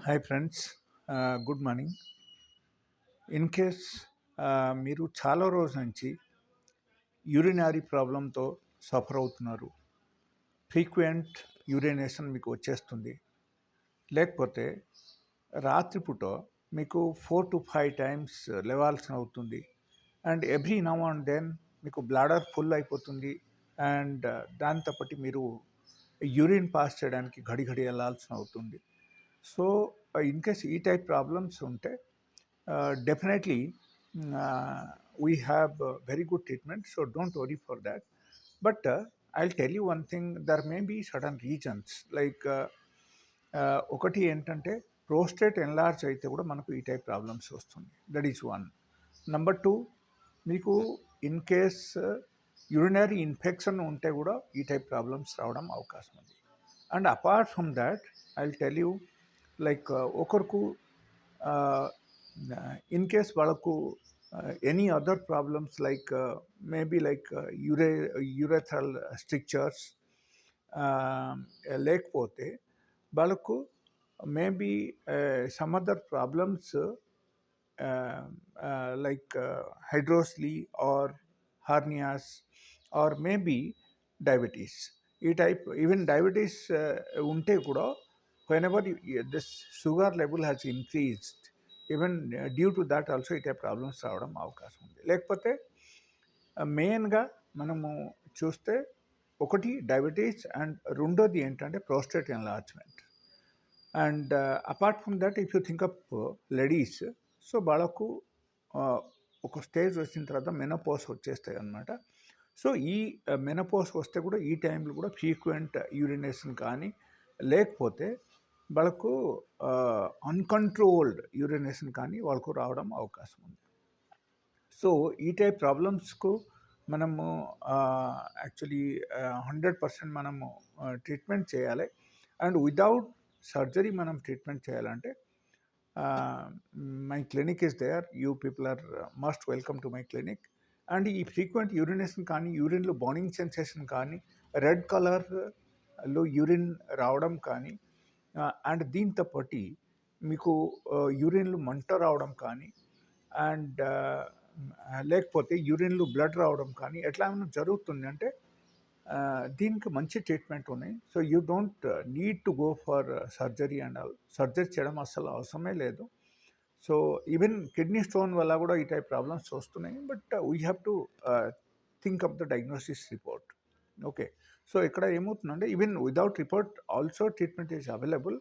Hi friends, good morning. In case మీరు చాలా రోజుల నుంచి యూరినరీ ప్రాబ్లంతో సఫర్ అవుతున్నారు, ఫ్రీక్వెంట్ యూరినేషన్ మీకు వచ్చేస్తుంది, లేకపోతే రాత్రిపూట మీకు 4 to 5 టైమ్స్ లేవాల్సిన అవుతుంది and every now and then మీకు బ్లాడర్ ఫుల్ అయిపోతుంది అండ్ దాంతోపాటు మీరు యూరిన్ పాస్ చేయడానికి ఘడి ఘడి వెళ్ళాల్సిన అవుతుంది. సో ఇన్ కేస్ ఈ టైప్ ప్రాబ్లమ్స్ ఉంటే definitely we have very good treatment, so don't worry for that. But I'll tell you one thing, there may be certain regions like ఒకటి ఏంటంటే ప్రోస్టేట్ ఎన్లార్జ్ అయితే కూడా మనకు ఈ టైప్ ప్రాబ్లమ్స్ వస్తుంది. That is one. Number two, మీకు in case urinary infection ఉంటే కూడా ఈ టైప్ ప్రాబ్లమ్స్ రావడం అవకాశం ఉంది. And apart from that I tell you like ఒకరికి in case వాళ్ళకు any other problems like maybe like urethral strictures లేకపోతే వాళ్ళకు maybe some other problems like hydrosely or hernias or maybe diabetes. ఈ type even diabetes ఉంటే కూడా whenever this sugar level has increased, even due to that also ఈ type problems రావడం అవకాశం ఉంది. లేకపోతే మెయిన్గా మనము చూస్తే ఒకటి డయాబెటీస్ అండ్ రెండోది ఏంటంటే prostate enlargement. And apart from that if you think up ladies, so వాళ్ళకు ఒక స్టేజ్ వచ్చిన తర్వాత మెనోపాజ్ వచ్చేస్తాయి అన్నమాట. సో ఈ మెనోపాజ్ వస్తే కూడా ఈ టైంలో కూడా ఫ్రీక్వెంట్ యూరినేషన్ కానీ లేకపోతే వాళ్ళకు అన్కంట్రోల్డ్ యూరినేషన్ కానీ వాళ్ళకు రావడం అవకాశం ఉంది. సో ఈ టైప్ ప్రాబ్లమ్స్కు మనము యాక్చువల్లీ 100% మనము ట్రీట్మెంట్ చేయాలి. అండ్ వితౌట్ సర్జరీ మనం ట్రీట్మెంట్ చేయాలంటే my clinic is there. You people are must welcome to my clinic. And ఈ ఫ్రీక్వెంట్ యూరినేషన్ కానీ, యూరిన్లో బర్నింగ్ సెన్సేషన్ కానీ, రెడ్ కలర్లో యూరిన్ రావడం కానీ, అండ్ దీంతో పాటు మీకు యూరిన్లు మంట రావడం కానీ, అండ్ లేకపోతే యూరిన్లు బ్లడ్ రావడం కానీ ఎట్లా ఏమైనా జరుగుతుంది అంటే దీనికి మంచి ట్రీట్మెంట్ ఉన్నాయి. So you don't need to go for surgery and all. Surgery చేయడం అసలు అవసరమే లేదు. సో ఈవెన్ కిడ్నీ స్టోన్ వల్ల కూడా ఈ టైప్ ప్రాబ్లమ్స్ వస్తున్నాయి. But we have to think of the diagnosis report. Okay, so ఇక్కడ ఏమవుతుందంటే even without report also treatment is available.